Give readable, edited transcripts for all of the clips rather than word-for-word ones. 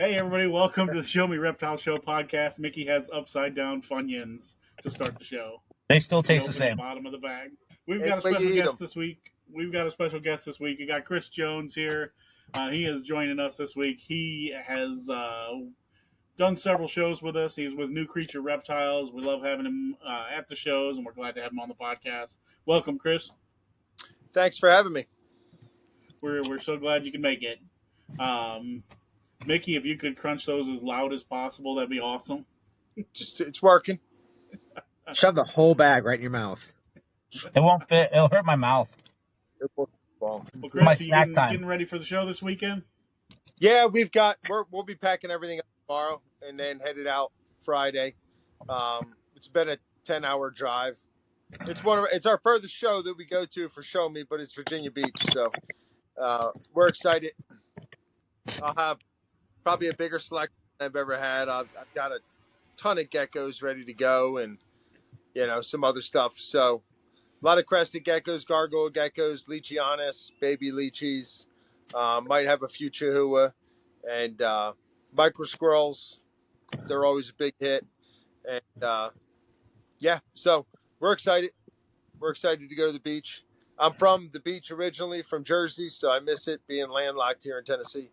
Hey everybody, welcome to the Show Me Reptile Show podcast. Micky has upside down Funyuns to start the show. They still He taste the opened the same. bottom of the bag. We've Any got a way you special eat guest 'em. this week. We got Chris Jones here. He is joining us this week. He has done several shows with us. He's with New Creature Reptiles. We love having him at the shows, and we're glad to have him on the podcast. Welcome, Chris. Thanks for having me. We're so glad you can make it. Micky, if you could crunch those as loud as possible, that'd be awesome. It's working. Shove the whole bag right in your mouth. It won't fit. It'll hurt my mouth. Well, Well, My Chris, are you snack time. getting ready for the show this weekend? yeah, we'll be packing everything up tomorrow and then headed out Friday. It's been a 10-hour drive. It's our furthest show that we go to for Show Me, but it's Virginia Beach, so we're excited. I'll have probably a bigger selection than I've ever had. I've got a ton of geckos ready to go, and some other stuff. So a lot of crested geckos, gargoyle geckos, leachianis, baby leachies. Might have a few chihuahua, and micro squirrels. They're always a big hit, and so we're excited. We're excited to go to the beach. I'm from the beach originally, from Jersey, so I miss it being landlocked here in Tennessee.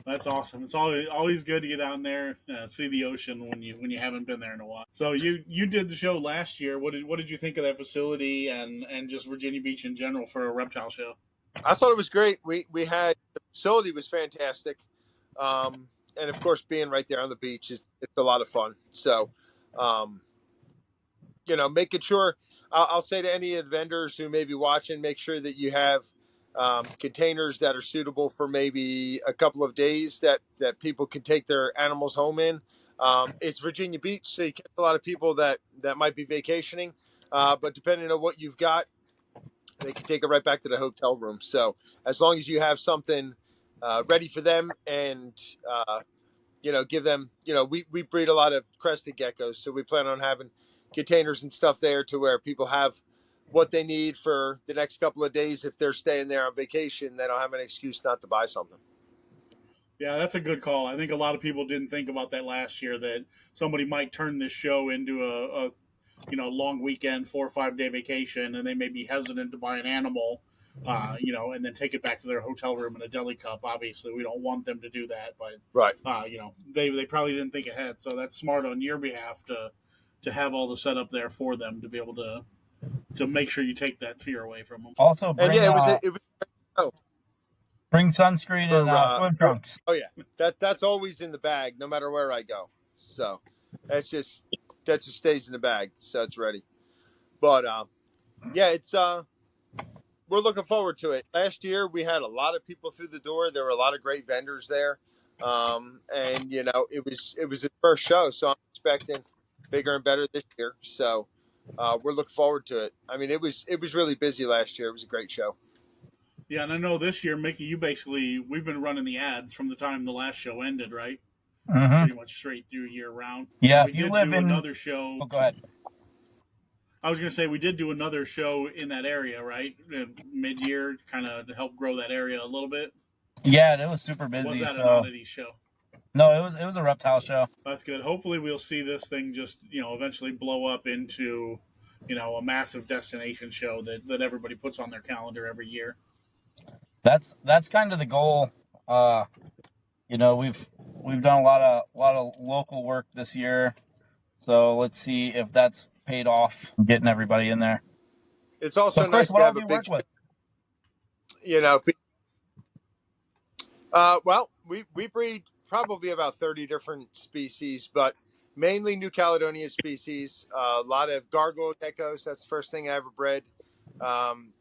That's awesome. It's always good to get out there, see the ocean when you haven't been there in a while. So you did the show last year. What did you think of that facility and just Virginia Beach in general for a reptile show? I thought it was great. We had the facility was fantastic, and of course being right there on the beach it's a lot of fun. So, making sure I'll say to any of the vendors who may be watching, make sure that you have containers that are suitable for maybe a couple of days that people can take their animals home in. It's Virginia Beach, so you get a lot of people that might be vacationing, but depending on what you've got, they can take it right back to the hotel room. So as long as you have something ready for them and, give them, we breed a lot of crested geckos. So we plan on having containers and stuff there to where people have what they need for the next couple of days. If they're staying there on vacation, they don't have an excuse not to buy something. Yeah, that's a good call. I think a lot of people didn't think about that last year, that somebody might turn this show into a long weekend, 4 or 5 day vacation, and they may be hesitant to buy an animal, and then take it back to their hotel room in a deli cup. Obviously, we don't want them to do that, but Right. They probably didn't think ahead. So that's smart on your behalf to have all the setup there for them to be able to make sure you take that fear away from them. Also, bring, It was bring sunscreen and swim trunks. Oh yeah, that's always in the bag, no matter where I go. So that just stays in the bag, so it's ready. But it's we're looking forward to it. Last year we had a lot of people through the door. There were a lot of great vendors there, and it was the first show, so I'm expecting bigger and better this year. So we're looking forward to it. I mean, it was really busy last year. It was a great show. Yeah, and I know this year, Micky, we've been running the ads from the time the last show ended, right? Mm-hmm. Pretty much straight through year round. Yeah, we if you did live do in another show. Oh, go ahead. I was going to say we did do another show in that area, right? Mid-year, kind of to help grow that area a little bit. Yeah, it was super busy. Was that so an oddity show? No, it was a reptile show. That's good. Hopefully, we'll see this thing just eventually blow up into a massive destination show that everybody puts on their calendar every year. That's kind of the goal. We've done a lot of local work this year, so let's see if that's paid off. Getting everybody in there. It's also So, Chris, nice what to all have do a you big work with? Well, we breed probably about 30 different species, but mainly New Caledonia species. A lot of gargoyle geckos. That's the first thing I ever bred.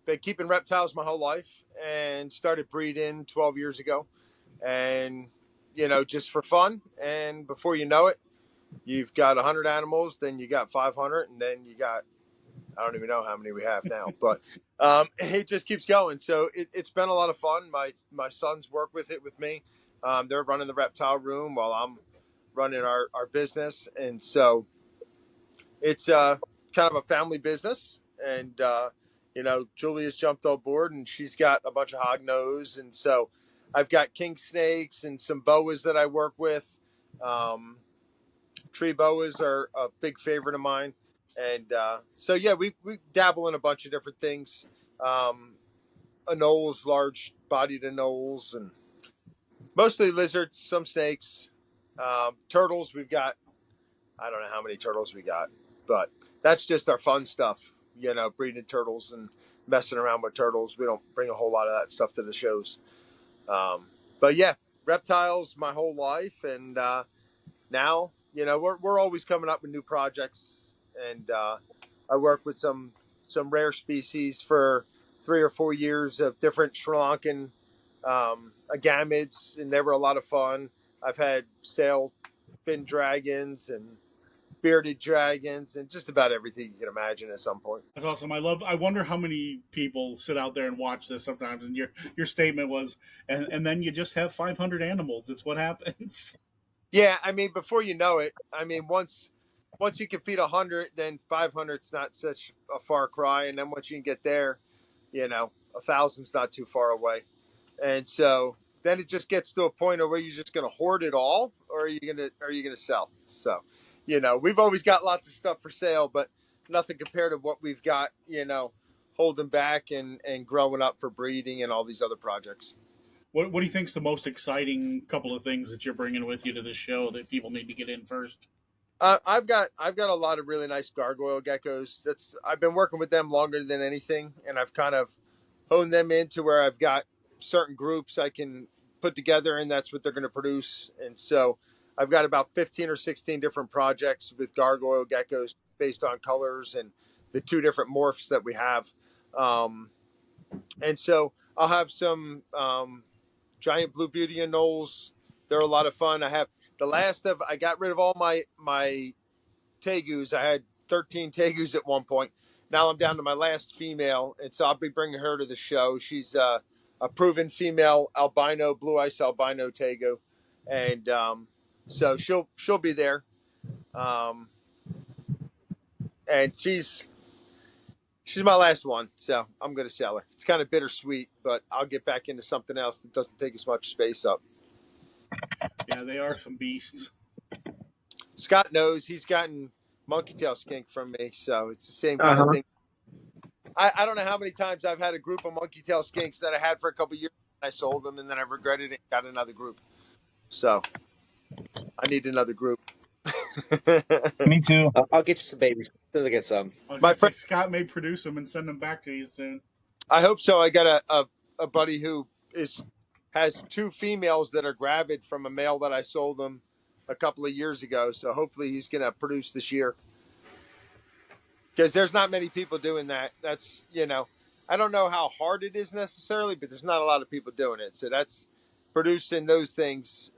Been keeping reptiles my whole life and started breeding 12 years ago. And, just for fun. And before you know it, you've got 100 animals, then you got 500, and then you got, I don't even know how many we have now, but it just keeps going. So it's been a lot of fun. My sons work with it with me. They're running the reptile room while I'm running our business. And so it's kind of a family business. And, Julia's jumped on board and she's got a bunch of hog nose. And so I've got king snakes and some boas that I work with. Tree boas are a big favorite of mine. And so, yeah, we dabble in a bunch of different things. Anoles, large-bodied anoles, and mostly lizards, some snakes. Turtles, we've got, I don't know how many turtles we got, but that's just our fun stuff, breeding turtles and messing around with turtles. We don't bring a whole lot of that stuff to the shows. But yeah, reptiles my whole life. And now, we're always coming up with new projects. And I work with some rare species for 3 or 4 years of different Sri Lankan agamids, and they were a lot of fun. I've had sail fin dragons and bearded dragons and just about everything you can imagine at some point. That's awesome. I wonder how many people sit out there and watch this sometimes. And your statement was, and then you just have 500 animals. It's what happens. Yeah, I mean, before you know it, I mean, once you can feed 100, then 500's not such a far cry, and then once you can get there, 1,000's not too far away, and so then it just gets to a point where you're just going to hoard it all, or are you gonna sell? So, we've always got lots of stuff for sale, but nothing compared to what we've got, holding back and growing up for breeding and all these other projects. What do you think's the most exciting couple of things that you're bringing with you to this show that people need to get in first? I've got a lot of really nice gargoyle geckos. I've been working with them longer than anything, and I've kind of honed them into where I've got certain groups I can put together, and that's what they're going to produce. And so I've got about 15 or 16 different projects with gargoyle geckos based on colors and the 2 different morphs that we have. And so I'll have some giant blue beauty anoles. They're a lot of fun. I got rid of all my tegus. I had 13 tegus at one point. Now I'm down to my last female, and so I'll be bringing her to the show. She's a proven female albino, blue ice albino tegu, and so she'll be there. And she's my last one, so I'm going to sell her. It's kind of bittersweet, but I'll get back into something else that doesn't take as much space up. Yeah, they are some beasts. Scott knows he's gotten monkey tail skink from me, so it's the same kind of thing. I don't know how many times I've had a group of monkey tail skinks that I had for a couple of years. I sold them, and then I regretted it and got another group. So I need another group. Me too. I'll get you some babies. I'll get some. My friend Scott may produce them and send them back to you soon. I hope so. I got a buddy who has 2 females that are gravid from a male that I sold them a couple of years ago. So hopefully he's going to produce this year. Because there's not many people doing that. That's, I don't know how hard it is necessarily, but there's not a lot of people doing it. So that's producing those things.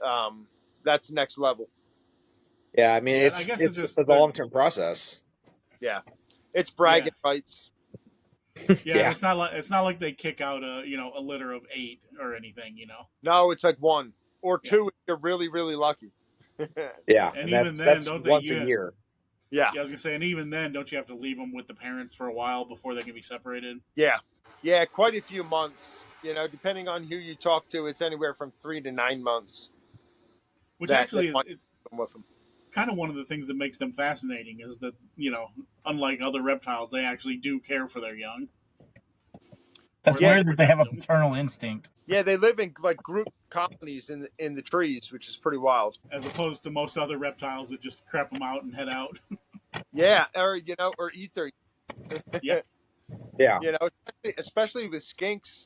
That's next level. Yeah, I mean, it's a long-term process. Yeah, it's bragging rights. Yeah, it's not like they kick out a litter of 8 or anything. No, it's like 1 or 2 if you're really, really lucky. Yeah, and even then, don't they? Once a year. Yeah. I was gonna say, and even then, don't you have to leave them with the parents for a while before they can be separated? Yeah, quite a few months. Depending on who you talk to, it's anywhere from 3 to 9 months. Which actually, it's with them. Kind of one of the things that makes them fascinating is that unlike other reptiles, they actually do care for their young. That's weird that they have a paternal instinct. Yeah, they live in like group colonies in the trees, which is pretty wild. As opposed to most other reptiles that just crap them out and head out. Yeah, or eat their. Yeah. Yeah. Especially with skinks.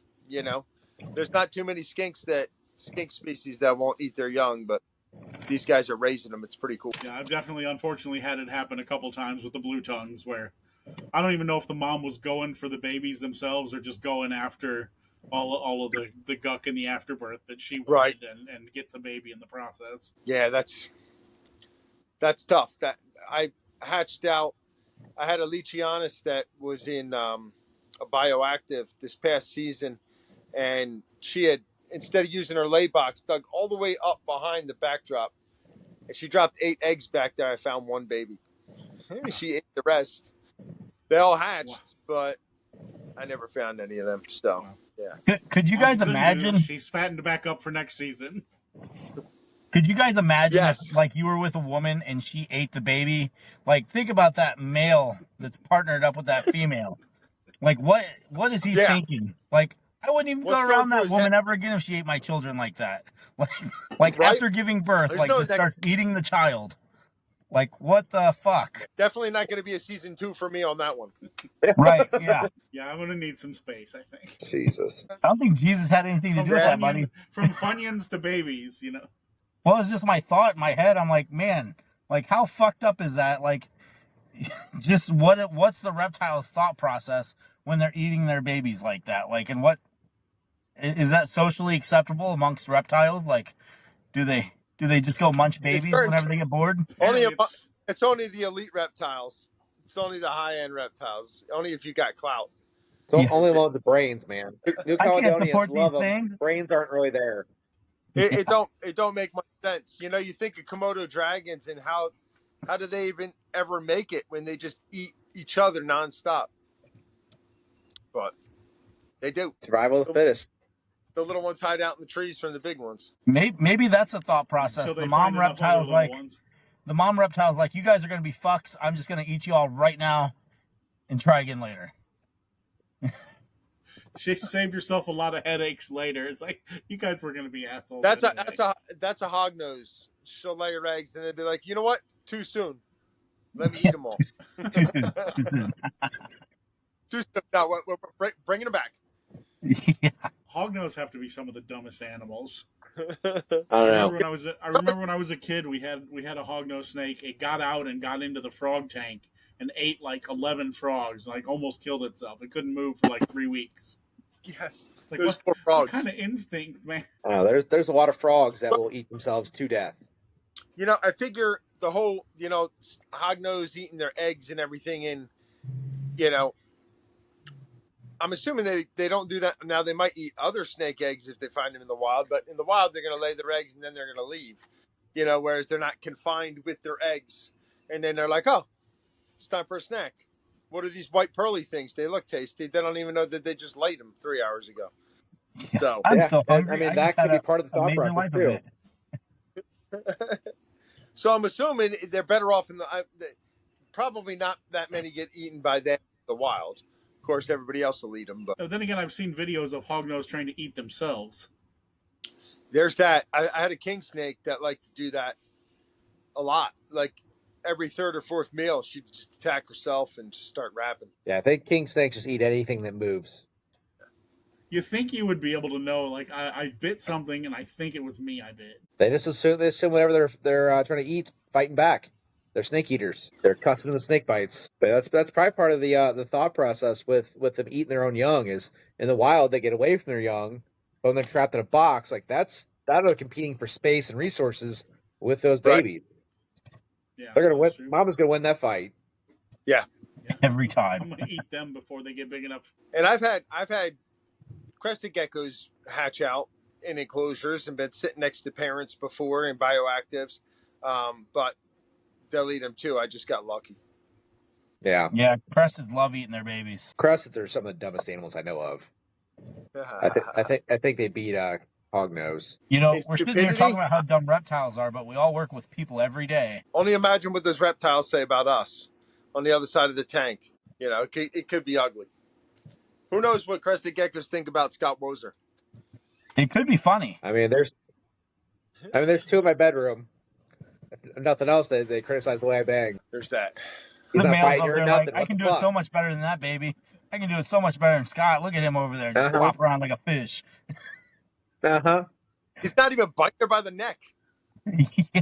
There's not too many skink species that won't eat their young, but these guys are raising them. It's pretty cool. Yeah, I've definitely, unfortunately, had it happen a couple times with the blue tongues where I don't even know if the mom was going for the babies themselves or just going after all of the guck in the afterbirth that she wanted and get the baby in the process. Yeah, that's tough. That I hatched out. I had a Leachianus that was in a bioactive this past season, and she had, instead of using her lay box, dug all the way up behind the backdrop, and she dropped 8 eggs back there. I found 1 baby. She ate the rest. They all hatched, but I never found any of them. So, Wow. yeah. Could you guys imagine? She's fattened back up for next season. Could you guys imagine Yes. if, like, you were with a woman and she ate the baby? Like, think about that male that's partnered up with that female. Like, what is he thinking? Like, I wouldn't even go around that woman ever again if she ate my children like that. Like Right? after giving birth, There's like, no just starts eating the child. Like, what the fuck? Definitely not going to be a season 2 for me on that one. Right, yeah. Yeah, I'm going to need some space, I think. Jesus. I don't think Jesus had anything to do with that, buddy. From Funyuns to babies, you know. Well, it's just my thought in my head. I'm like, man, like, how fucked up is that? Like, just what's the reptile's thought process when they're eating their babies like that? Like, and what is that socially acceptable amongst reptiles? Like, do they just go munch babies whenever they get bored? It's only the elite reptiles. It's only the high-end reptiles. Only if you got clout. So only loves the brains, man. I can't support these things. Brains aren't really there. It don't make much sense. You know, you think of Komodo dragons and how do they even ever make it when they just eat each other nonstop? But they do. Survival of the fittest. The little ones hide out in the trees from the big ones. Maybe that's a thought process. The mom reptile's like, you guys are going to be fucks. I'm just going to eat you all right now and try again later. She saved herself a lot of headaches later. It's like, you guys were going to be assholes. That's a hog nose. She'll lay her eggs and they'll be like, you know what? Too soon. Let me eat them all. Too soon. Too soon. No, we're bringing them back. Yeah. Hognose have to be some of the dumbest animals. I don't know. I remember when I was a kid, we had a hognose snake. It got out and got into the frog tank and ate like 11 frogs, like almost killed itself. It couldn't move for like 3 weeks. Yes, like, those poor frogs. What kind of instinct, man? There's a lot of frogs that will eat themselves to death. You know, I figure the whole, hognose eating their eggs and everything, and I'm assuming they don't do that now. They might eat other snake eggs if they find them in the wild, but in the wild they're going to lay their eggs and then they're going to leave. Whereas they're not confined with their eggs, and then they're like, oh, it's time for a snack. What are these white pearly things? They look tasty. They don't even know that they just laid them 3 hours ago. Yeah, so I'm so hungry. I mean, that could be part of the thought process too. So I'm assuming they're better off in probably not that many get eaten by them in the wild. Of course, everybody else will eat them. But then again, I've seen videos of hognose trying to eat themselves. There's that. I had a king snake that liked to do that a lot. Like every third or fourth meal, she'd just attack herself and just start rapping. Yeah, I think king snakes just eat anything that moves. You think you would be able to know, like, I bit something and I think it was me I bit. They just assume whatever they're trying to eat, fighting back. They're snake eaters. They're accustomed to snake bites. But that's probably part of the thought process with them eating their own young is in the wild they get away from their young, but when they're trapped in a box, like that's they're competing for space and resources with those babies. Yeah, they're gonna win. Mama's gonna win that fight. Yeah. Every time. I'm gonna eat them before they get big enough. And I've had crested geckos hatch out in enclosures and been sitting next to parents before in bioactives, but they'll eat them too. I just got lucky. Yeah. Yeah, cresteds love eating their babies. Cresteds are some of the dumbest animals I know of. I think they beat hognose. We're sitting here talking about how dumb reptiles are, but we all work with people every day. Only imagine what those reptiles say about us on the other side of the tank. It could be ugly. Who knows what crested geckos think about Scott Wozer? It could be funny. I mean, there's two in my bedroom. If nothing else, they criticize the way I bang. There's that. The males over there like, I can do it so much better than that, baby. I can do it so much better than Scott. Look at him over there, just flop around like a fish. He's not even biting her by the neck. Yeah.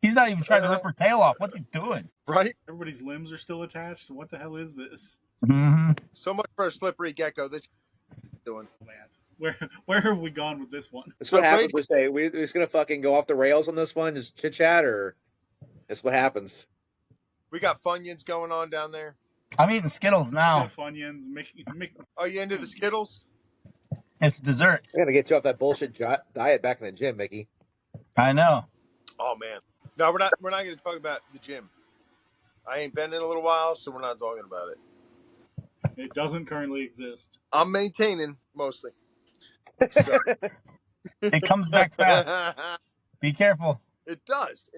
He's not even trying to rip her tail off. What's he doing? Right? Everybody's limbs are still attached. What the hell is this? Mm-hmm. So much for a slippery gecko. This doing. Oh, man. Where have we gone with this one? That's what happens. We're just gonna fucking go off the rails on this one, just chit chat, or that's what happens. We got Funyuns going on down there. I'm eating Skittles now. Funyuns, Micky. Are you into the Skittles? It's dessert. I'm gonna get you off that bullshit diet back in the gym, Mickey. I know. Oh man. No, we're not going to talk about the gym. I ain't been in a little while, so we're not talking about it. It doesn't currently exist. I'm maintaining mostly. So. It comes back fast. Be careful. It does.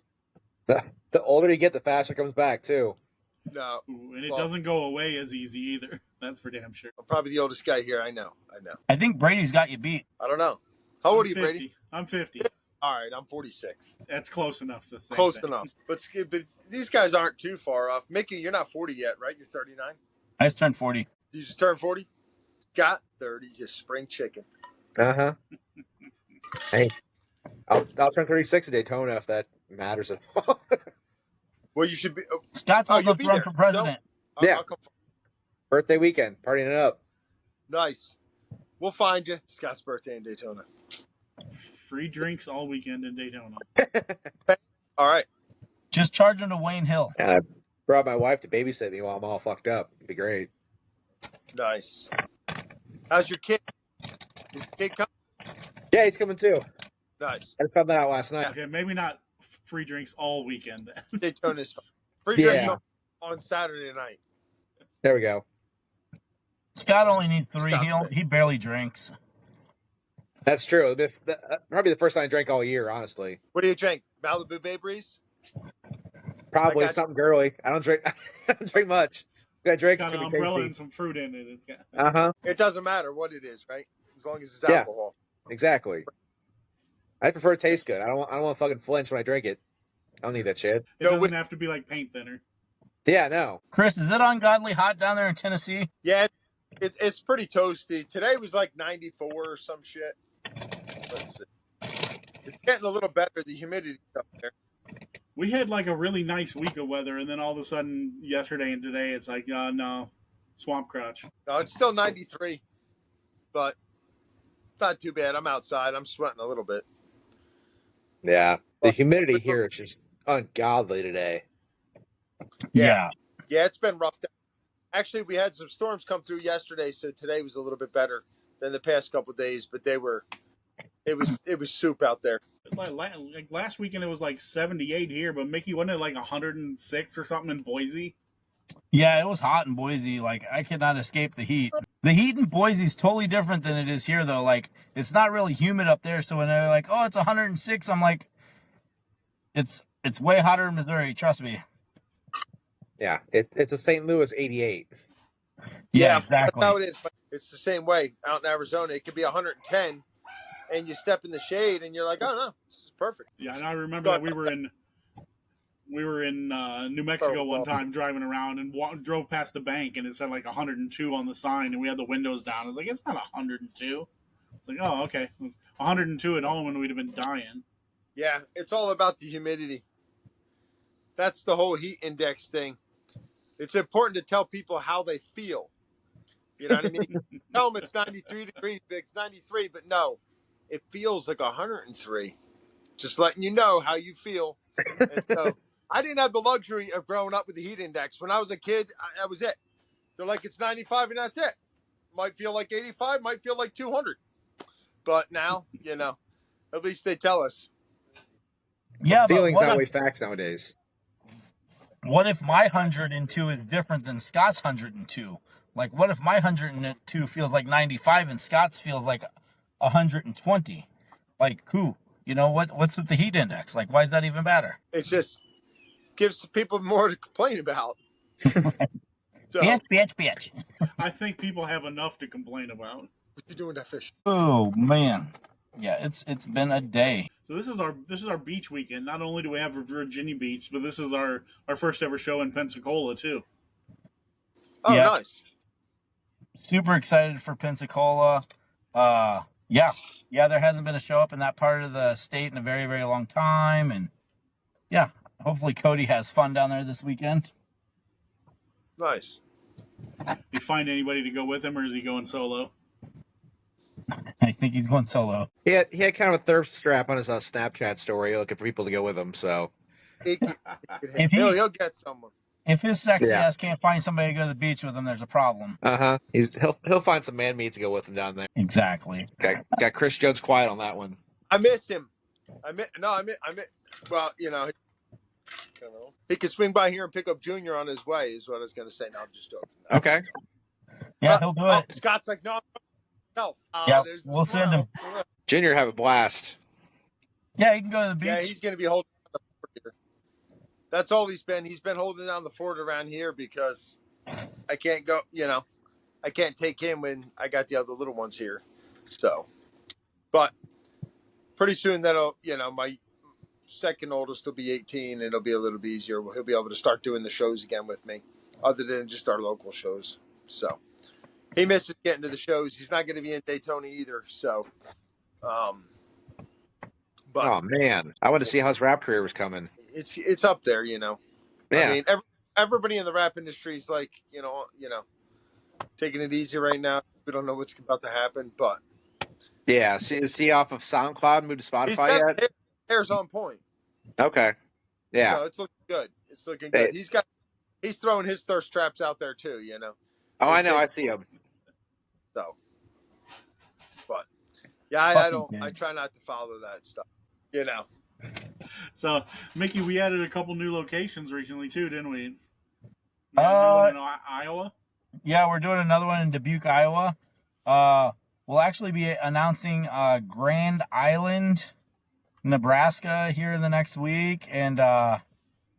The older you get, the faster it comes back too. No. Ooh, and it doesn't go away as easy either. That's for damn sure. I'm probably the oldest guy here. I know. I think Brady's got you beat. I don't know. How old are you, 50. Brady? I'm 50. All right, I'm 46. That's close enough to think. Close enough. But these guys aren't too far off. Mickey, you're not 40 yet, right? You're 39? I just turned 40. You just turned 40? Got 30. Just spring chicken. Uh-huh. Hey, I'll turn 36 at Daytona if that matters at all. Well, you should be. Scott's old enough to run for president. So, Yeah. I'll come. Birthday weekend, partying it up. Nice. We'll find you. Scott's birthday in Daytona. Free drinks all weekend in Daytona. All right. Just charge him to Wayne Hill. And I brought my wife to babysit me while I'm all fucked up. It'd be great. Nice. How's your kid? Is the kid coming? Yeah, he's coming too. Nice. I just found that out last night. Okay, maybe not free drinks all weekend then. Daytona's fun. Free drinks on Saturday night. There we go. Scott only needs 3. Scott's He barely drinks. That's true. Probably the first time I drank all year, honestly. What do you drink? Malibu Bay Breeze? Probably got something girly. I don't drink. I don't drink much. I drink. It's got an umbrella and some fruit in it. It's got. Uh-huh. It doesn't matter what it is, right? As long as it's Yeah. alcohol. Exactly. I prefer it tastes good. I don't want to fucking flinch when I drink it. I don't need that shit. It doesn't have to be like paint thinner. Yeah, no. Chris, is it ungodly hot down there in Tennessee? Yeah, it's pretty toasty. Today was like 94 or some shit. Let's see. It's getting a little better. The humidity up there. We had like a really nice week of weather, and then all of a sudden, yesterday and today, it's like, no, swamp crotch. No, it's still 93, but it's not too bad. I'm outside. I'm sweating a little bit. Yeah. The humidity here is just ungodly today. Yeah. Yeah, it's been rough. Actually, we had some storms come through yesterday, so today was a little bit better than the past couple of days. But it was soup out there. Like last weekend, it was like 78 here, but Mickey, wasn't it like 106 or something in Boise? Yeah, it was hot in Boise. Like, I could not escape the heat. The heat in Boise is totally different than it is here, though. Like, it's not really humid up there. So when they're like, "Oh, it's 106," I'm like, it's way hotter in Missouri. Trust me. Yeah. It's a St. Louis 88. Yeah, exactly. That's how it is. But it's the same way out in Arizona. It could be 110, and you step in the shade, and you're like, "Oh no, this is perfect." Yeah, and I remember that we were in New Mexico one time driving around and drove past the bank, and it said like 102 on the sign, and we had the windows down. I was like, it's not 102. It's like, oh, okay, 102 at home, and we'd have been dying. Yeah, it's all about the humidity. That's the whole heat index thing. It's important to tell people how they feel. You know what I mean? Tell them it's 93 degrees, it's 93, but no, it feels like 103. Just letting you know how you feel. And so, I didn't have the luxury of growing up with the heat index. When I was a kid, that was it. They're like, it's 95 and that's it. Might feel like 85, might feel like 200. But now, at least they tell us. Yeah, Feelings but outweigh facts nowadays. what if my 102 is different than Scott's 102? Like, what if my 102 feels like 95 and Scott's feels like 120? Like, who? What's with the heat index? Like, why does that even matter? It just gives people more to complain about. So, Bitch. I think people have enough to complain about. what you doing that fish? Oh, man. Yeah, it's been a day. So this is our beach weekend. Not only do we have Virginia Beach, but this is our first ever show in Pensacola too. Oh, Yeah. nice. Super excited for Pensacola. Yeah, there hasn't been a show up in that part of the state in a very, very long time. And yeah, hopefully Cody has fun down there this weekend. Nice. You find anybody to go with him, or is he going solo? I think he's going solo. He had kind of a thirst strap on his Snapchat story looking for people to go with him, so. He'll get someone. If his sexy Yeah. ass can't find somebody to go to the beach with him, there's a problem. Uh-huh. He'll find some man-meat to go with him down there. Exactly. Got Chris Jones quiet on that one. I miss him. Well, he could swing by here and pick up Junior on his way, is what I was going to say. No, I'm just joking. Okay. Yeah, he'll do it. Scott's like, no, no. Yeah, There's we'll send him. Junior have a blast. Yeah, he can go to the beach. Yeah, he's going to be holding down the fort here. That's all he's been. He's been holding down the fort around here because I can't go, I can't take him when I got the other little ones here. So, but pretty soon that'll, my second oldest will be 18 and it'll be a little bit easier. He'll be able to start doing the shows again with me other than just our local shows. So he misses getting to the shows. He's not going to be in Daytona either. So, but Oh man, I want to see how his rap career was coming. it's up there, Yeah. I mean, everybody in the rap industry is like, taking it easy right now. We don't know what's about to happen, but yeah. Is he off of SoundCloud, moved to Spotify yet? Hair's on point. Okay. Yeah. So it's looking good. It's looking good. He's throwing his thirst traps out there too, Oh, I know. I see him. So, but yeah, I try not to follow that stuff, So, Micky, we added a couple new locations recently too, didn't we? We had a new one in Iowa. Yeah, we're doing another one in Dubuque, Iowa. We'll actually be announcing Grand Island, Nebraska here in the next week, and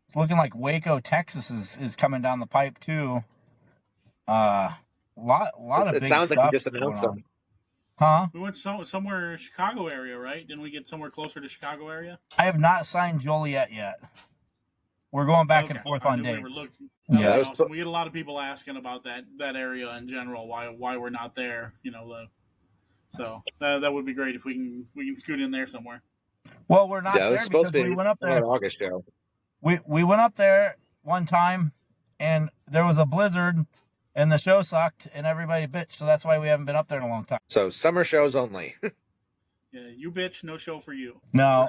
it's looking like Waco, Texas is coming down the pipe too. Lot of big stuff. It sounds like you just announced them. Huh? We went somewhere in Chicago area, right? Didn't we get somewhere closer to Chicago area? I have not signed Joliet yet. We're going back and forth on dates. Yeah, awesome. We get a lot of people asking about that area in general. Why we're not there? So that would be great if we can scoot in there somewhere. Well, we're not there because we went up there. August show. We went up there one time, and there was a blizzard, and the show sucked, and everybody bitched. So that's why we haven't been up there in a long time. So summer shows only. Yeah, you bitch, no show for you. No,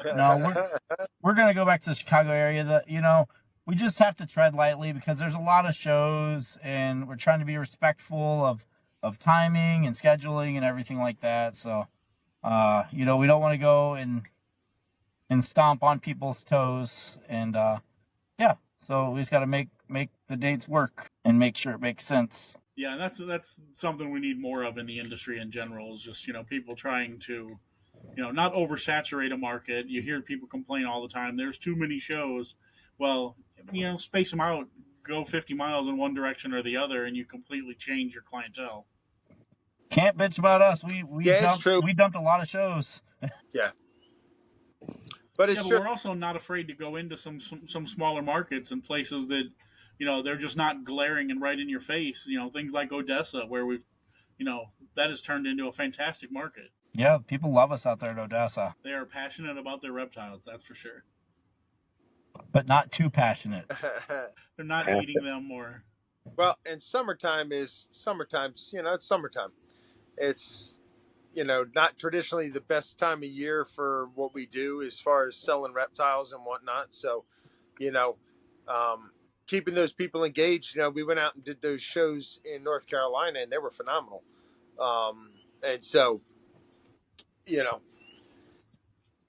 we're gonna go back to the Chicago area. We just have to tread lightly because there's a lot of shows, and we're trying to be respectful of timing and scheduling and everything like that. So, we don't want to go and stomp on people's toes, and so we just got to make the dates work and make sure it makes sense. Yeah, and that's something we need more of in the industry in general. Is just people trying to not oversaturate a market. You hear people complain all the time. There's too many shows. Well, space them out. Go 50 miles in one direction or the other, and you completely change your clientele. Can't bitch about us. We dumped a lot of shows. Yeah. But it's true. We're also not afraid to go into some smaller markets and places that, they're just not glaring and right in your face. Things like Odessa, where we've, that has turned into a fantastic market. Yeah, people love us out there in Odessa. They are passionate about their reptiles, that's for sure. But not too passionate. They're not eating them or... Well, and summertime. It's summertime. It's, not traditionally the best time of year for what we do as far as selling reptiles and whatnot. So, keeping those people engaged, we went out and did those shows in North Carolina and they were phenomenal. And so,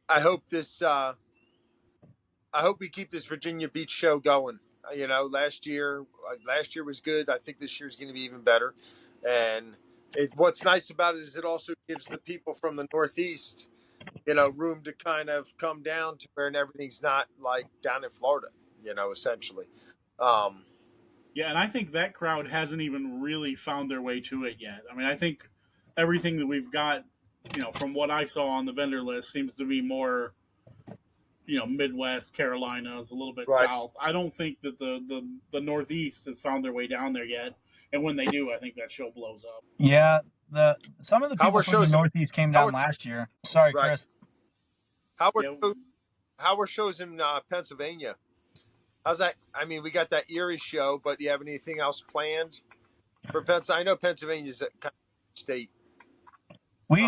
I hope we keep this Virginia Beach show going. Last year was good. I think this year's going to be even better. And what's nice about it is it also gives the people from the Northeast, room to kind of come down to where everything's not like down in Florida, essentially. Yeah, and I think that crowd hasn't even really found their way to it yet. I mean, I think everything that we've got, from what I saw on the vendor list, seems to be more, Midwest, Carolinas, a little bit south. I don't think that the Northeast has found their way down there yet. And when they do, I think that show blows up. Yeah, some of the people from the Northeast came down last year. Sorry, Chris. How were shows in Pennsylvania? How's that? I mean, we got that Erie show, but do you have anything else planned for Pennsylvania? I know Pennsylvania's a kind of state. We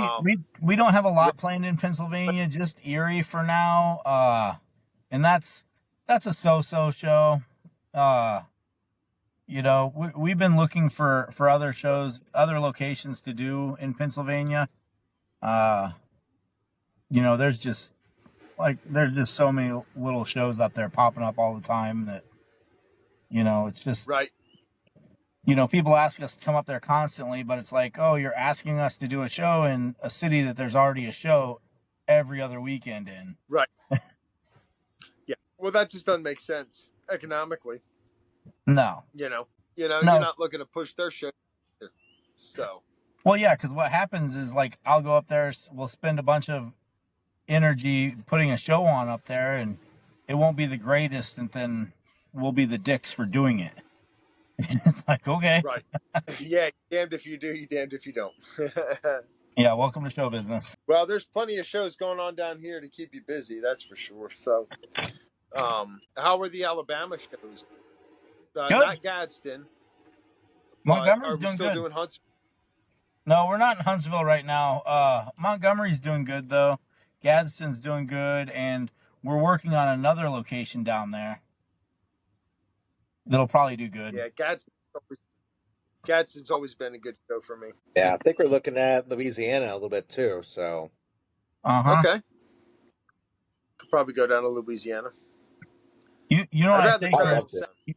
don't have a lot planned in Pennsylvania, just Erie for now. And that's a so-so show. We've been looking for other shows, other locations to do in Pennsylvania. There's just so many little shows up there popping up all the time that, it's just right. people ask us to come up there constantly, but it's like, oh, you're asking us to do a show in a city that there's already a show every other weekend in. Right. Yeah. Well, that just doesn't make sense economically. No. You're No. not looking to push their show either. So. Well, yeah, because what happens is, like, I'll go up there, we'll spend a bunch of energy putting a show on up there, and it won't be the greatest, and then we'll be the dicks for doing it. It's like, okay. Right. Yeah, damned if you do, you damned if you don't. Yeah, welcome to show business. Well, there's plenty of shows going on down here to keep you busy, that's for sure. So, how were the Alabama shows? Not Gadsden. Montgomery's are we doing still good. doing Huntsville? No, we're not in Huntsville right now. Montgomery's doing good, though. Gadsden's doing good, and we're working on another location down there that'll probably do good. Yeah, Gadsden's always been a good show for me. Yeah, I think we're looking at Louisiana a little bit too. So. Okay. Could probably go down to Louisiana. You know what I say,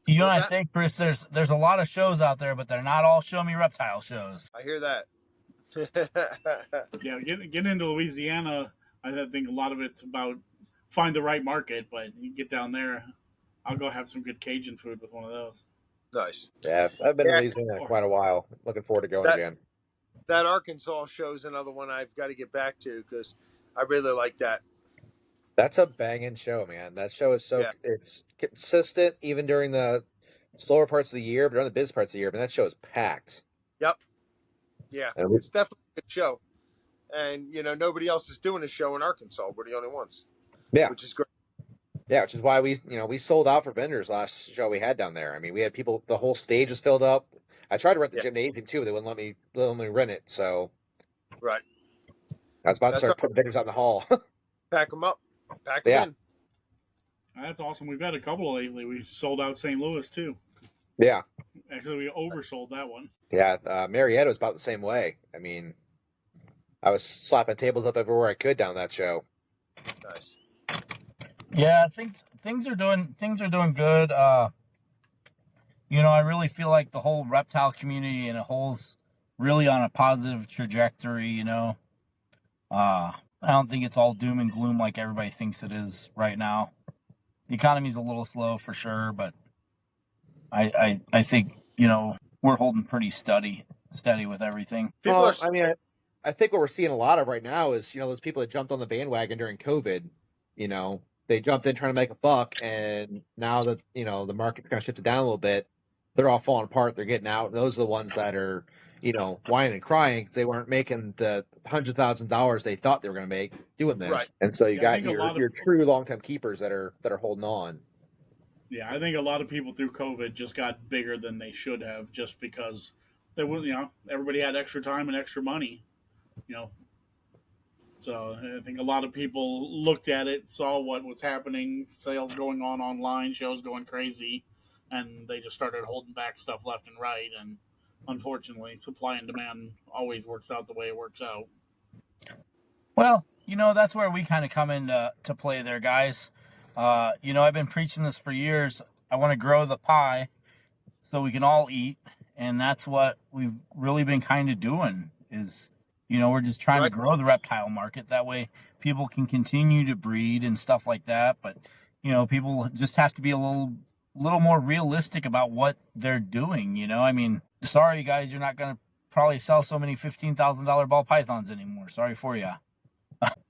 You know what I say, Chris? There's a lot of shows out there, but they're not all Show Me Reptile shows. I hear that. Yeah, get into Louisiana. I think a lot of it's about find the right market, but you get down there, I'll go have some good Cajun food with one of those. Nice. Yeah, I've been in Louisiana quite a while. Looking forward to going again. That Arkansas show is another one I've got to get back to because I really like that. That's a banging show, man. That show is it's consistent even during the slower parts of the year, but during the busy parts of the year, but that show is packed. Yep. Yeah, it's definitely a good show. And, nobody else is doing a show in Arkansas. We're the only ones. Yeah. Which is great. Yeah, which is why we sold out for vendors last show we had down there. I mean, we had people, the whole stage was filled up. I tried to rent the gymnasium too, but they wouldn't let me rent it. So. Right. I was about to start putting vendors out in the hall. Pack them up. Pack them in. That's awesome. We've had a couple lately. We sold out St. Louis too. Yeah. Actually, we oversold that one. Yeah, Marietta was about the same way. I mean, I was slapping tables up everywhere I could down that show. Nice. Yeah, I think things are doing good. I really feel like the whole reptile community in a whole's really on a positive trajectory. I don't think it's all doom and gloom like everybody thinks it is right now. The economy's a little slow for sure, but I think we're holding pretty steady with everything. I think what we're seeing a lot of right now is those people that jumped on the bandwagon during COVID. They jumped in trying to make a buck, and now that the market's kind of shifted down a little bit, they're all falling apart. They're getting out. Those are the ones that are whining and crying because they weren't making the $100,000 they thought they were going to make doing this. Right. And so you got your true long-term keepers that are holding on. Yeah, I think a lot of people through COVID just got bigger than they should have, just because they were, everybody had extra time and extra money, So I think a lot of people looked at it, saw what was happening, sales going on online, shows going crazy, and they just started holding back stuff left and right. And unfortunately, supply and demand always works out the way it works out. Well, that's where we kind of come into play there, guys. I've been preaching this for years. I want to grow the pie so we can all eat, and that's what we've really been kind of doing is, we're just trying to grow the reptile market. That way people can continue to breed and stuff like that. But, people just have to be a little more realistic about what they're doing, I mean, sorry, guys, you're not going to probably sell so many $15,000 ball pythons anymore. Sorry for you.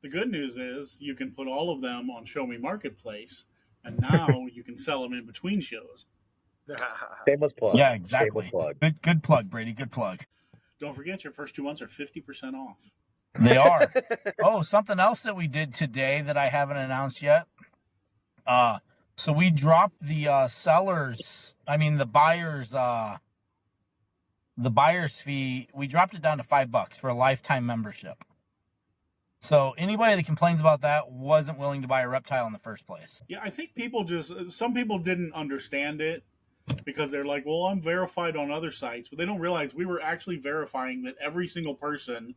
The good news is you can put all of them on Show Me Marketplace, and now you can sell them in between shows. Shameless plug. Yeah, exactly. Shameless plug. Good plug, Brady. Good plug. Don't forget, your first 2 months are 50% off. They are. Oh, something else that we did today that I haven't announced yet. So we dropped the buyer's fee. We dropped it down to $5 for a lifetime membership. So anybody that complains about that wasn't willing to buy a reptile in the first place. Yeah, I think some people didn't understand it because they're like, well, I'm verified on other sites. But they don't realize we were actually verifying that every single person,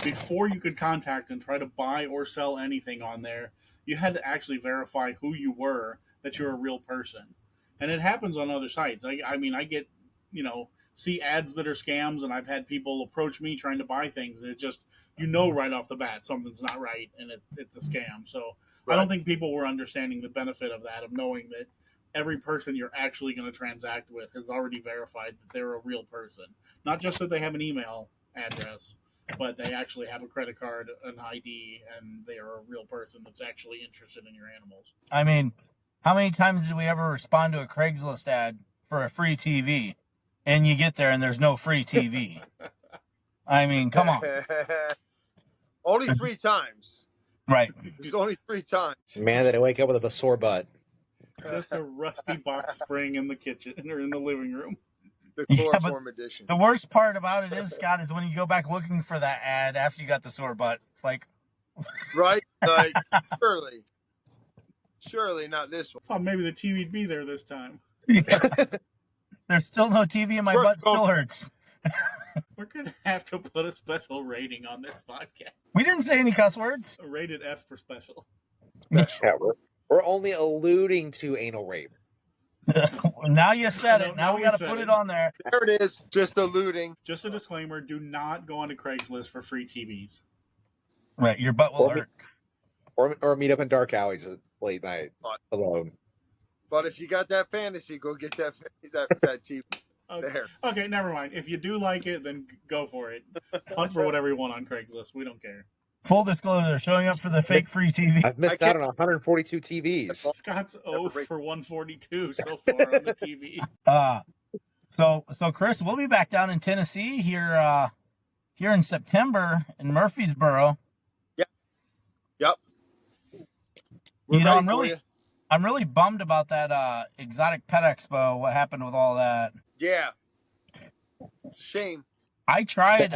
before you could contact and try to buy or sell anything on there, you had to actually verify who you were, that you're a real person. And it happens on other sites. I mean, I get, see ads that are scams, and I've had people approach me trying to buy things, and it just, right off the bat something's not right, and it's a scam. So I don't think people were understanding the benefit of that, of knowing that every person you're actually going to transact with has already verified that they're a real person. Not just that they have an email address, but they actually have a credit card, an ID, and they are a real person that's actually interested in your animals. I mean, how many times did we ever respond to a Craigslist ad for a free TV, and you get there and there's no free TV? I mean, come on. Only 3 times. Right. There's only 3 times. Man, that I wake up with a sore butt. Just a rusty box spring in the kitchen or in the living room. The chloroform edition. The worst part about it is, Scott, is when you go back looking for that ad after you got the sore butt. It's like, right? Like, surely not this one. Oh, maybe the TV'd be there this time. there's still no TV and my butt still hurts. We're going to have to put a special rating on this podcast. We didn't say any cuss words. A rated S for special. Yeah, we're only alluding to anal rape. Now you said it. Now we got to put it on there. There it is. Just alluding. Just a disclaimer, do not go onto Craigslist for free TVs. Right, your butt will hurt. Or meet up in dark alleys at late night alone. But if you got that fantasy, go get that TV. Okay. There. Okay, never mind. If you do like it, then go for it. Hunt for whatever you want on Craigslist. We don't care. Full disclosure, showing up for the fake free TV. I've missed out on 142 TVs. Scott's 0 for 142 so far on the TV. So Chris, we'll be back down in Tennessee here in September in Murfreesboro. Yep. I'm really bummed about that exotic pet expo. What happened with all that? Yeah. It's a shame. I tried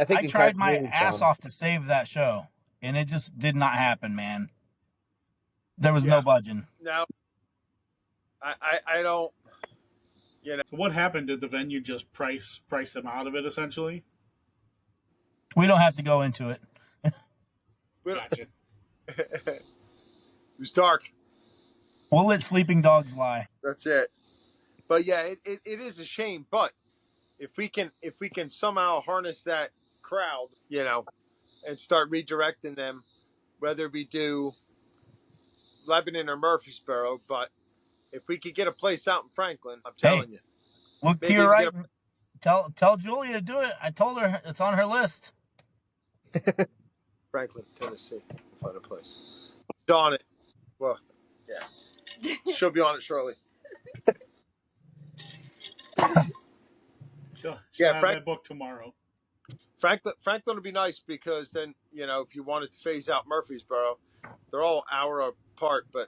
my ass off to save that show, and it just did not happen, man. There was no budging. No. I don't. So what happened? Did the venue just price them out of it, essentially? We don't have to go into it. Gotcha. It was dark. We'll let sleeping dogs lie. That's it. But yeah, it is a shame. But if we can somehow harness that crowd, and start redirecting them, whether we do Lebanon or Murfreesboro, but if we could get a place out in Franklin, I'm telling you. Look to your right. Tell Julia to do it. I told her it's on her list. Franklin, Tennessee. Find a place. Darn it. Well, yeah. She'll be on it shortly. She'll have that book tomorrow. Franklin would be nice because then, if you wanted to phase out Murfreesboro, they're all an hour apart, but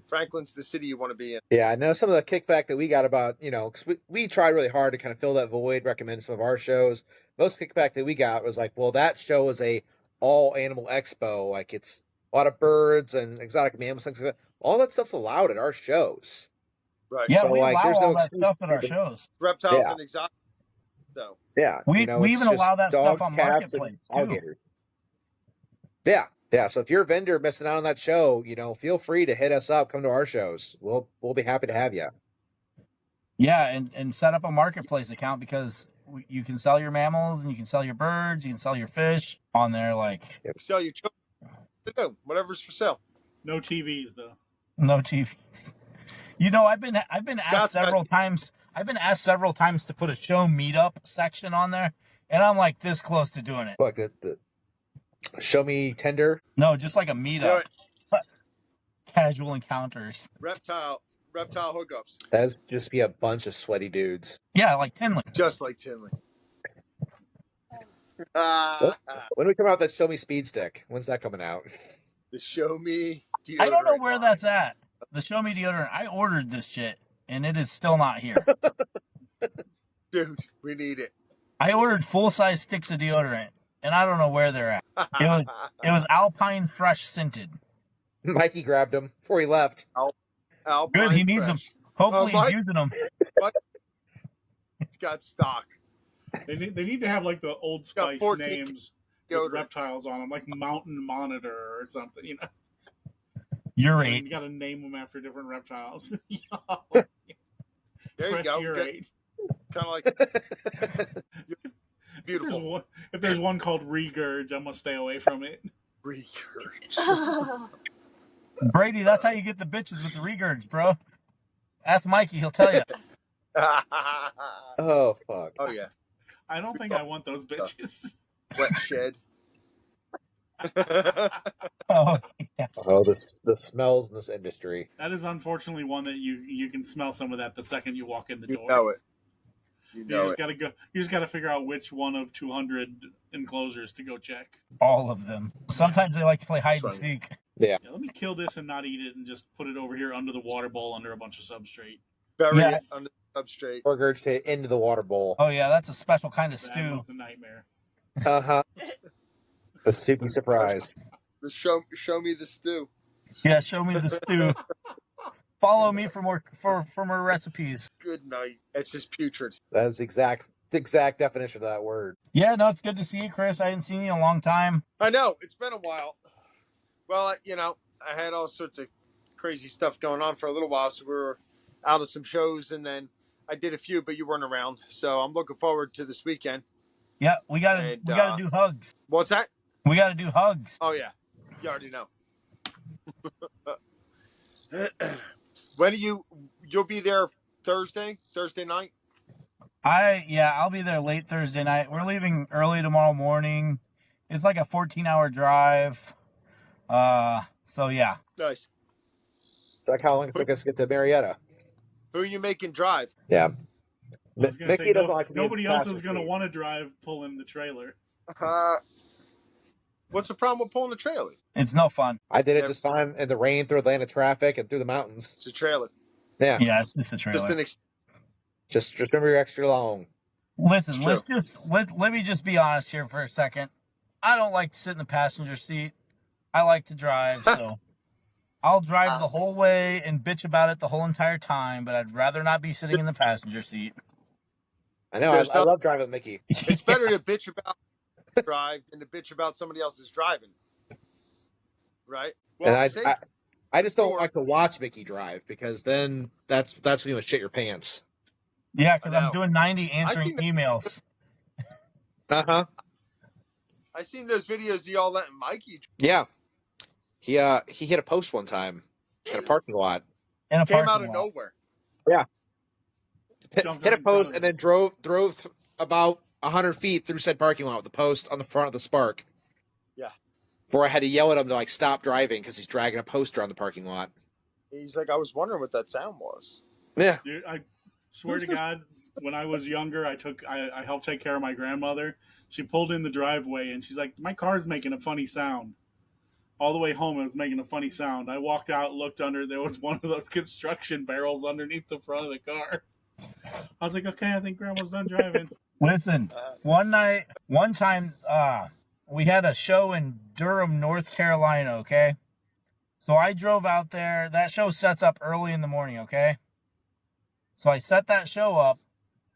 Franklin's the city you want to be in. Yeah, I know some of the kickback that we got about, because we tried really hard to kind of fill that void, recommend some of our shows. Most kickback that we got was like, well, that show is a all animal expo. Like, it's a lot of birds and exotic mammals, things like that. All that stuff's allowed at our shows. Right. Yeah, so, we allow there's all no that stuff at our shows. Reptiles and exotic. So. Yeah. We even allow that dogs, stuff on cats, Marketplace, and alligators. Yeah. Yeah. So if you're a vendor missing out on that show, feel free to hit us up, come to our shows. We'll be happy to have you. Yeah, and set up a Marketplace account because you can sell your mammals and you can sell your birds, you can sell your fish on there. Sell your children, whatever's for sale. No TVs though. No TVs. I've been asked several times. I've been asked several times to put a show meetup section on there, and I'm like this close to doing it. Like the show me tender? No, just like a meetup. Casual encounters. Reptile hookups. That'd just be a bunch of sweaty dudes. Yeah, like Tinley. Just like Tinley. When do we come out with that Show Me Speed Stick? When's that coming out? The Show Me deodorant. I don't know where that's at. The Show Me deodorant. I ordered this shit, and it is still not here. Dude, we need it. I ordered full-size sticks of deodorant, and I don't know where they're at. It was Alpine Fresh scented. Micky grabbed them before he left. Alpine Good, he needs them. Hopefully he's using them. It's got stock. They need to have like the Old Spice names with reptiles on them, like Mountain Monitor or something, Urate. You got to name them after different reptiles. There you go. Urate. Kind of like beautiful. If there's one called regurge, I'm gonna stay away from it. Regurge. Brady, that's how you get the bitches with the regurge, bro. Ask Mikey, he'll tell you. Oh fuck. Oh yeah. I don't think I want those bitches. Wet shed. Oh, yeah. Oh, the smells in this industry. That is unfortunately one that you can smell some of that the second you walk in the door. You know it. You just gotta go. You just gotta figure out which one of 200 enclosures to go check. All of them. Sometimes they like to play hide and seek. Yeah. Let me kill this and not eat it, and just put it over here under the water bowl under a bunch of substrate. Bury it under the substrate. Regurgitate into the water bowl. Oh yeah, that's a special kind of That stew. was the nightmare. A soupy surprise. Show me the stew. Yeah, show me the stew. Follow me for more recipes. Good night. It's just putrid. That is the exact definition of that word. Yeah, no, it's good to see you, Chris. I hadn't seen you in a long time. I know, it's been a while. Well, you know, I had all sorts of crazy stuff going on for a little while, so we were out of some shows, and then I did a few, but you weren't around. So I'm looking forward to this weekend. Yeah, we gotta do hugs. What's that? We gotta do hugs. Oh yeah, you already know. When you'll be there Thursday night? I'll be there late Thursday night. We're leaving early tomorrow morning. It's like a 14-hour drive. So yeah. Nice. It's like how long it took us to get to Marietta. Who are you making drive? Yeah. Mickey doesn't like to be nobody in the else is passenger going to seat. want to drive pulling the trailer. What's the problem with pulling the trailer? It's no fun. I did it just fine in the rain, through Atlanta traffic, and through the mountains. It's a trailer. Yeah. Yeah, it's just a trailer. Just Just remember you're extra long. Listen, let me just be honest here for a second. I don't like to sit in the passenger seat. I like to drive, so I'll drive the whole way and bitch about it the whole entire time, but I'd rather not be sitting in the passenger seat. I know. I love driving with Mickey. It's better to bitch about drive than to bitch about somebody else's driving. Right? Well, And I just don't like to watch Mickey drive, because then that's when you would shit your pants. Yeah, because I'm doing 90 answering emails. Uh-huh. I seen those videos of y'all letting Mikey Yeah. He hit a post one time in a parking lot. came out of nowhere. Yeah. Jumped Hit right a in post front and of then drove about 100 feet through said parking lot with the post on the front of the Spark. Yeah. Before I had to yell at him to stop driving because he's dragging a poster around the parking lot. He's like, I was wondering what that sound was. Yeah. Dude, I swear to God, when I was younger, I helped take care of my grandmother. She pulled in the driveway and she's like, my car's making a funny sound. All the way home, it was making a funny sound. I walked out, looked under. There was one of those construction barrels underneath the front of the car. I was like, okay, I think Grandma's done driving. Listen, one time, we had a show in Durham, North Carolina, okay? So I drove out there. That show sets up early in the morning, okay? So I set that show up.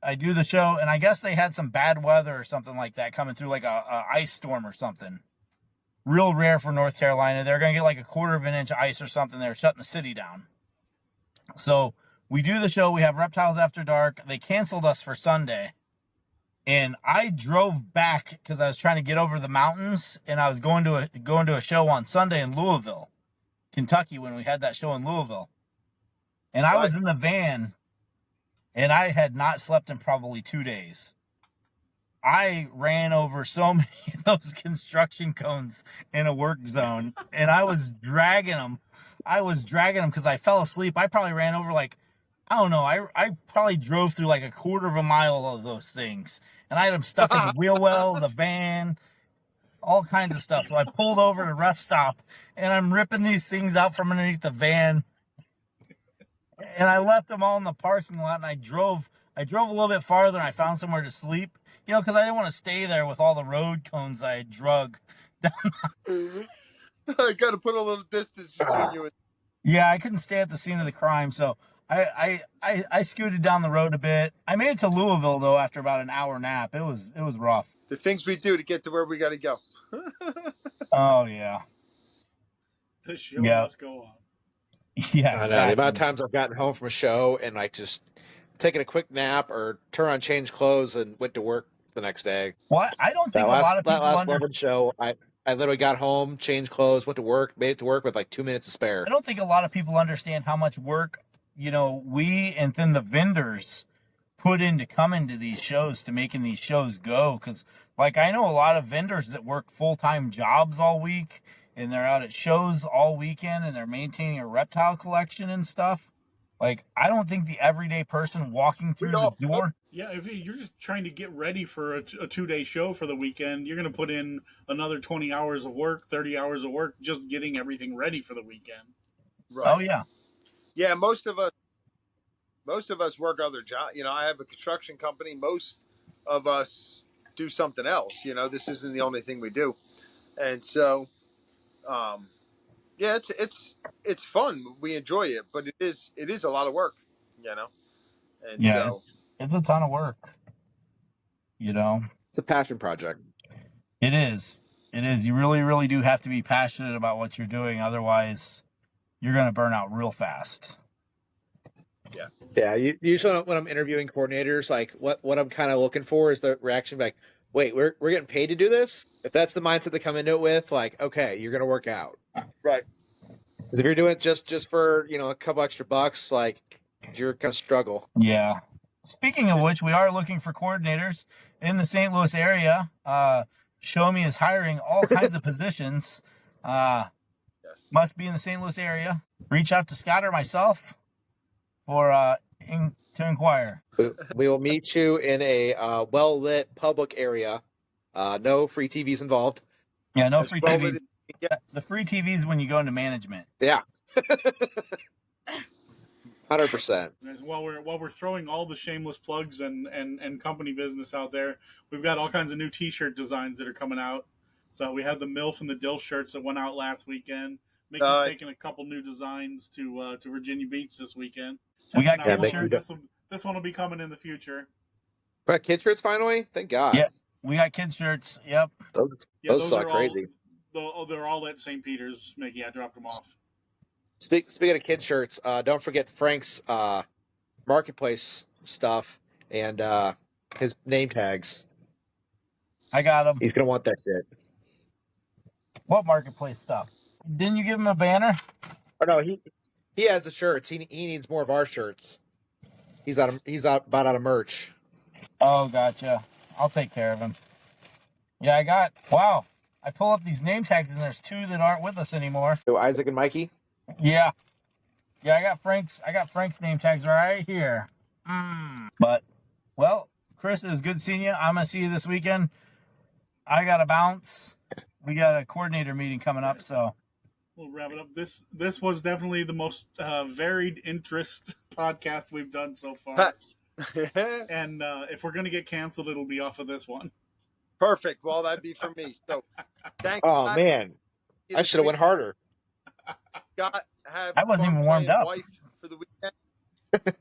I do the show, and I guess they had some bad weather or something like that coming through, like a ice storm or something. Real rare for North Carolina. They're going to get like a 1/4 of an inch of ice or something. They're shutting the city down. So we do the show. We have Reptiles After Dark. They canceled us for Sunday. And I drove back because I was trying to get over the mountains, and I was going to a show on Sunday in Louisville, Kentucky, when we had that show in Louisville. And I was in the van, and I had not slept in probably 2 days. I ran over so many of those construction cones in a work zone, and I was dragging them. Because I fell asleep. I probably ran over I don't know. I probably drove through like a 1/4 of a mile of those things. And I had them stuck in the wheel well, the van, all kinds of stuff. So I pulled over to rest stop, and I'm ripping these things out from underneath the van. And I left them all in the parking lot, and I drove a little bit farther, and I found somewhere to sleep. Because I didn't want to stay there with all the road cones I had drug. I got to put a little distance between you and... Yeah, I couldn't stay at the scene of the crime, so I scooted down the road a bit. I made it to Louisville though after about an hour nap. It was rough. The things we do to get to where we got to go. Oh yeah. The show must go on. Yeah, I know. The amount of times I've gotten home from a show and just taking a quick nap or turn on, change clothes, and went to work the next day. Well, I don't think a lot of That people last Logan show, I literally got home, changed clothes, went to work, made it to work with like 2 minutes to spare. I don't think a lot of people understand how much work, we and then the vendors put into coming to these shows, to making these shows go. Because, like, I know a lot of vendors that work full-time jobs all week, and they're out at shows all weekend, and they're maintaining a reptile collection and stuff. Like, I don't think the everyday person walking through the door. Yeah, if you're just trying to get ready for a 2-day show for the weekend, you're going to put in another 20 hours of work, 30 hours of work, just getting everything ready for the weekend. Right. Oh, yeah. Yeah, most of us work other jobs. I have a construction company. Most of us do something else. This isn't the only thing we do, and so, yeah, it's fun. We enjoy it, but it is a lot of work. And Yeah, so it's a ton of work. It's a passion project. It is. It is. You really, really do have to be passionate about what you're doing. Otherwise, you're going to burn out real fast. Yeah. Usually when I'm interviewing coordinators, like what I'm kind of looking for is the reaction like, wait, we're getting paid to do this? If that's the mindset they come into it with, like, okay, you're going to work out. right. Because if you're doing it just for, a couple extra bucks, like, you're going to struggle. Yeah. Speaking of which, we are looking for coordinators in the St. Louis area. Show Me is hiring all kinds of positions. Yes. Must be in the St. Louis area. Reach out to Scott or myself to inquire. We will meet you in a well-lit public area. No free TVs involved. Yeah, no As free well TV. as it can get. The free TV is when you go into management. Yeah. 100%. While we're throwing all the shameless plugs and company business out there, we've got all kinds of new T-shirt designs that are coming out. So we have the MILF and the DILF shirts that went out last weekend. Mickey's taking a couple new designs to Virginia Beach this weekend. We got Now, shirts. this one will be coming in the future. But kid shirts finally? Thank God. Yeah, we got kids shirts. Yep. Those suck crazy. They're all at St. Peter's, Mickey. I dropped them off. Speaking of kid shirts, don't forget Frank's marketplace stuff and his name tags. I got them. He's gonna want that shit. What marketplace stuff? Didn't you give him a banner? Oh no, he has the shirts. He needs more of our shirts. He's about out of merch. Oh, gotcha. I'll take care of him. Yeah, wow. I pull up these name tags and there's 2 that aren't with us anymore. So Isaac and Mikey. Yeah. I got Frank's name tags right here. But, well, Chris, it was good seeing you. I'm gonna see you this weekend. I gotta bounce. We got a coordinator meeting coming up, so we'll wrap it up. This was definitely the most varied interest podcast we've done so far. And if we're gonna get canceled, it'll be off of this one. Perfect. Well, that'd be for me. So, thanks. Oh man, I should have went harder. Scott, have I wasn't fun even warmed playing up. Wife for the weekend.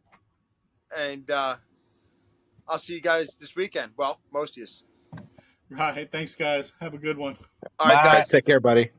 And I'll see you guys this weekend. Well, most of you. Right. Thanks, guys. Have a good one. All right, Bye. guys. Take care, buddy.